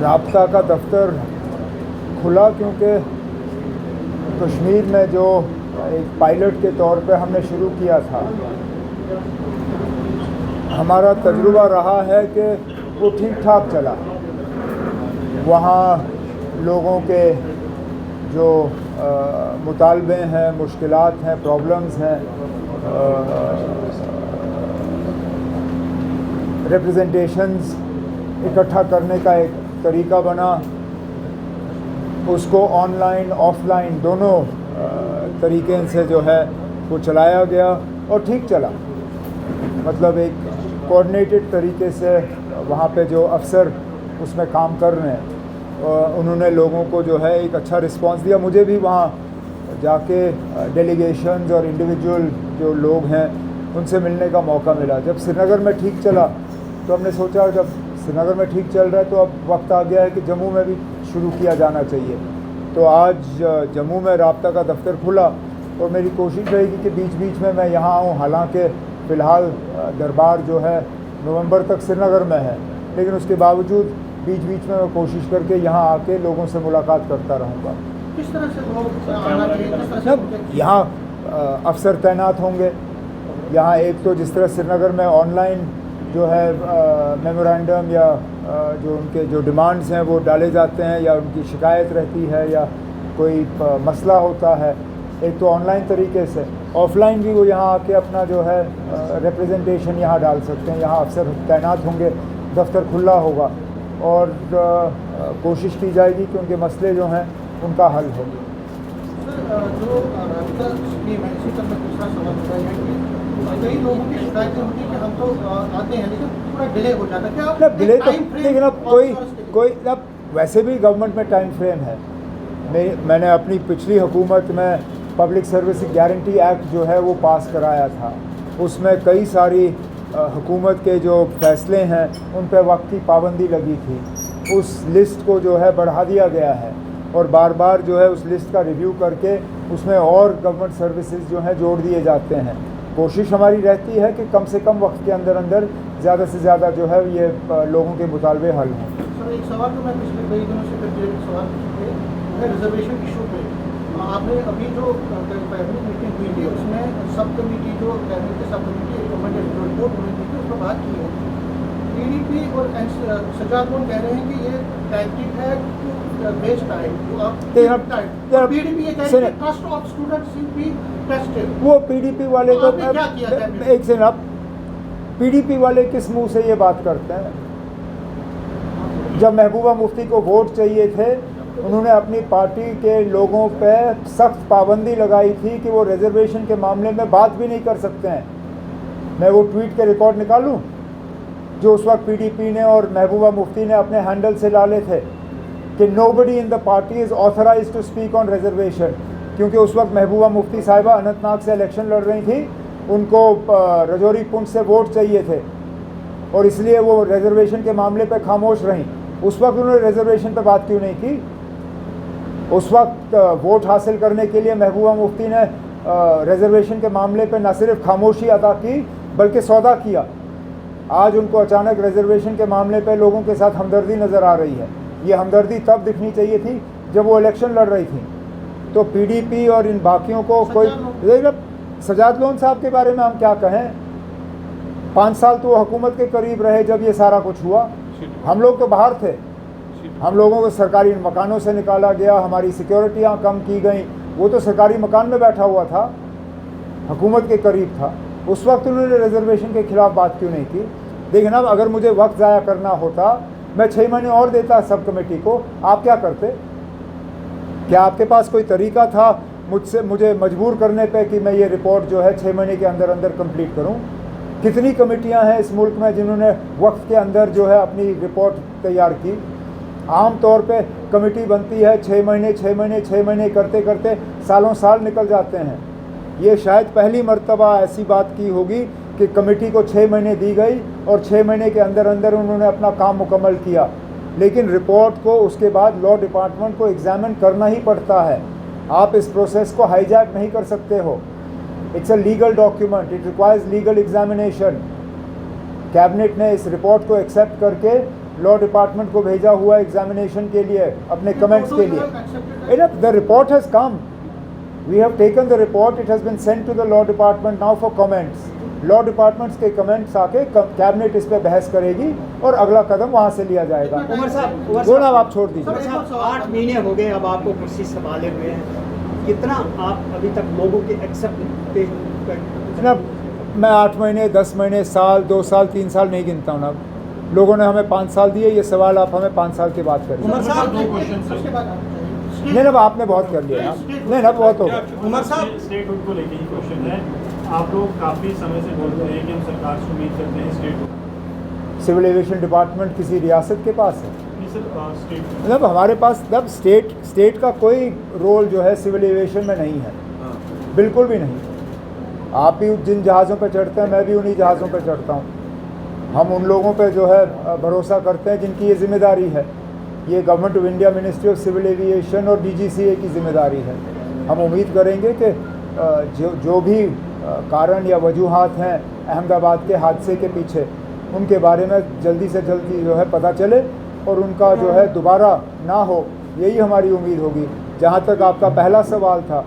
राब्ता का दफ्तर खुला क्योंकि कश्मीर में जो एक पायलट के तौर पे हमने शुरू किया था, हमारा तजुर्बा रहा है कि वो ठीक ठाक चला। वहाँ लोगों के जो मुतालबे हैं, मुश्किलात हैं, प्रॉब्लम्स हैं, रिप्रेजेंटेशंस इकट्ठा करने का एक तरीका बना। उसको ऑनलाइन ऑफलाइन दोनों तरीके से जो है वो चलाया गया और ठीक चला। मतलब एक कोऑर्डिनेटेड तरीके से वहाँ पे जो अफसर उसमें काम कर रहे हैं उन्होंने लोगों को जो है एक अच्छा रिस्पांस दिया। मुझे भी वहाँ जाके डेलीगेशंस और इंडिविजुअल जो लोग हैं उनसे मिलने का मौका मिला। जब श्रीनगर में ठीक चला तो हमने सोचा जब श्रीनगर में ठीक चल रहा है तो अब वक्त आ गया है कि जम्मू में भी शुरू किया जाना चाहिए। तो आज जम्मू में राब्ता का दफ्तर खुला और मेरी कोशिश रहेगी कि बीच बीच में मैं यहाँ आऊँ। हालांकि फ़िलहाल दरबार जो है नवंबर तक श्रीनगर में है, लेकिन उसके बावजूद बीच बीच में मैं कोशिश करके यहाँ आके लोगों से मुलाकात करता रहूँगा। किस तरह से लोग आना चाहिए? यहाँ अफसर तैनात होंगे। यहाँ एक तो जिस तरह श्रीनगर में ऑनलाइन जो है मेमोरेंडम या जो उनके जो डिमांड्स हैं वो डाले जाते हैं या उनकी शिकायत रहती है या कोई मसला होता है, एक तो ऑनलाइन तरीके से। ऑफलाइन भी वो यहाँ आके अपना जो है रिप्रेजेंटेशन यहाँ डाल सकते हैं। यहाँ अफसर तैनात होंगे, दफ्तर खुला होगा और कोशिश की जाएगी कि उनके मसले जो हैं उनका हल हो। जो राब्ता स्कीम है, इसी तरह दूसरा सवाल होता है कि कई लोगों की शिकायतें होती है कि हम तो आते हैं लेकिन थोड़ा डिले हो जाता है। क्या डिले तो लेकिन अब कोई अब वैसे भी गवर्नमेंट में टाइम फ्रेम है। मैंने अपनी पिछली हुकूमत में पब्लिक सर्विस गारंटी एक्ट जो है वो पास कराया था। उसमें कई सारी हुकूमत के जो फैसले हैं उन पर वक्त की पाबंदी लगी थी। उस लिस्ट को जो है बढ़ा दिया गया है और बार बार जो है उस लिस्ट का रिव्यू करके उसमें और गवर्नमेंट सर्विसेज जो हैं जोड़ दिए जाते हैं। कोशिश हमारी रहती है कि कम से कम वक्त के अंदर अंदर ज़्यादा से ज़्यादा जो है ये लोगों के मुतालबे हल हों। सर एक सवाल तो मैं पिछले कई दिनों से सवाल पूछे है रिजर्वेशन इशू पे। आपने अभी जो कैबिनेट मीटिंग हुई थी उसमें सब कमेटी जो कैबिनेट की सब कमेटी रिकमेंडेड रिपोर्ट हुई थी उस पर बात की है। पीडीपी और सजाद कह रहे हैं कि ये टैक्टिक है टू वेस्ट टाइम टू अब पीडीपी ये कह रही है trust of students will be tested. वो पीडीपी वाले तो क्या किया एक से अब पीडीपी वाले किस मुंह से ये बात करते हैं? जब महबूबा मुफ्ती को वोट चाहिए थे उन्होंने अपनी पार्टी के लोगों पे सख्त पाबंदी लगाई थी कि वो रिजर्वेशन के मामले में बात भी नहीं कर सकते हैं। मैं वो ट्वीट के रिकॉर्ड निकालूं जो उस वक्त पीडीपी ने और महबूबा मुफ्ती ने अपने हैंडल से डाले थे कि nobody in the party is authorised to speak on reservation. क्योंकि उस वक्त महबूबा मुफ्ती साहिबा अनंतनाग से इलेक्शन लड़ रही थी, उनको रजौरी पुंछ से वोट चाहिए थे और इसलिए वो रिजर्वेशन के मामले पे खामोश रहीं। उस वक्त उन्होंने रिजर्वेशन पे बात क्यों नहीं की? उस वक्त वोट हासिल करने के लिए महबूबा मुफ्ती ने रिजर्वेशन के मामले पे न सिर्फ खामोशी अदा की बल्कि सौदा किया। आज उनको अचानक रिजर्वेशन के मामले पे लोगों के साथ हमदर्दी नज़र आ रही है। ये हमदर्दी तब दिखनी चाहिए थी जब वो इलेक्शन लड़ रही थी। तो पीडीपी और इन बाकियों को कोई सजाद लोन साहब के बारे में हम क्या कहें? 5 साल तो वो हुकूमत के करीब रहे जब ये सारा कुछ हुआ। हम लोग तो बाहर थे, हम लोगों को सरकारी मकानों से निकाला गया, हमारी सिक्योरिटियाँ कम की गई। वो तो सरकारी मकान में बैठा हुआ था, हुकूमत के करीब था। उस वक्त उन्होंने रिजर्वेशन के खिलाफ बात क्यों नहीं की? देखिए ना, अगर मुझे वक्त ज़ाया करना होता मैं 6 महीने और देता सब कमेटी को। आप क्या करते? क्या आपके पास कोई तरीका था मुझे मजबूर करने पे कि मैं ये रिपोर्ट जो है 6 महीने के अंदर अंदर कंप्लीट करूं? कितनी कमेटियां हैं इस मुल्क में जिन्होंने वक्त के अंदर जो है अपनी रिपोर्ट तैयार की? आम तौर पे कमेटी बनती है 6 महीने करते करते सालों साल निकल जाते हैं। ये शायद पहली मर्तबा ऐसी बात की होगी कि कमेटी को 6 महीने दी गई और 6 महीने के अंदर अंदर उन्होंने अपना काम मुकम्मल किया। लेकिन रिपोर्ट को उसके बाद लॉ डिपार्टमेंट को एग्जामिन करना ही पड़ता है। आप इस प्रोसेस को हाईजैक नहीं कर सकते हो। It's a legal document, it requires legal examination. Cabinet ने इस रिपोर्ट को एक्सेप्ट करके लॉ डिपार्टमेंट को भेजा हुआ एग्जामिनेशन के लिए अपने कमेंट्स के लिए। Enough, the report has come. We have taken the report. It has been sent to the law department now for comments. Law departments के कमेंट्स आके कैबिनेट इस पे बहस करेगी और अगला कदम वहाँ से लिया जाएगा। उमर साहब बोला आप छोड़ दीजिए। उमर साहब 8 महीने हो गए अब आपको कुर्सी संभाले हुए हैं, कितना आप अभी तक लोगों के एक्सेप्ट ना, मैं 8 महीने 10 महीने साल 2 साल 3 साल नहीं गिनता हूँ ना। लोगों ने हमें 5 साल दिए, ये सवाल आप हमें 5 साल के बाद करिए। उमर साहब दो क्वेश्चन उसके बाद नहीं ना, आपने बहुत कर लिया ना, नहीं ना, बहुत हो गया। उमर साहब स्टेटहुड को लेके ही क्वेश्चन है। आप लोग काफ़ी समय से बोलते हैं कि हम सरकार से उम्मीद करते हैं स्टेटहुड। सिविल एविएशन डिपार्टमेंट किसी रियासत के पास है? नहीं सर, स्टेटहुड मतलब हमारे पास तब स्टेट का कोई रोल जो है सिविल एविएशन में नहीं है, बिल्कुल भी नहीं। आप भी जिन जहाज़ों पर चढ़ते हैं, मैं भी उन्हीं जहाज़ों पर चढ़ता हूँ। हम उन लोगों पर जो है भरोसा करते हैं जिनकी ये जिम्मेदारी है। ये government of India ministry of civil aviation और DGCA की जिम्मेदारी है। हम उम्मीद करेंगे कि जो भी कारण या वजूहात हैं अहमदाबाद के हादसे के पीछे, उनके बारे में जल्दी से जल्दी जो है पता चले और उनका जो है दोबारा ना हो, यही हमारी उम्मीद होगी। जहाँ तक आपका पहला सवाल था,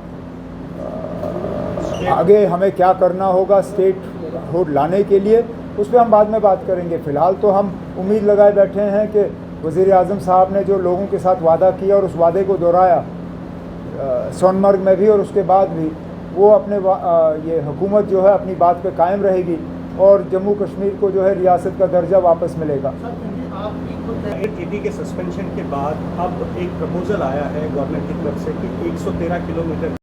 आगे हमें क्या करना होगा स्टेटहुड लाने के लिए, उस पर हम बाद में बात करेंगे। फ़िलहाल तो हम उम्मीद लगाए बैठे हैं कि वज़ीर आज़म साहब ने जो लोगों के साथ वादा किया और उस वादे को दोहराया सोनमर्ग में भी और उसके बाद भी, वो अपने ये हुकूमत जो है अपनी बात पे कायम रहेगी और जम्मू कश्मीर को जो है रियासत का दर्जा वापस मिलेगा। AD के सस्पेंशन के बाद अब एक प्रपोजल आया है गवर्नमेंट की तरफ से कि 113 किलोमीटर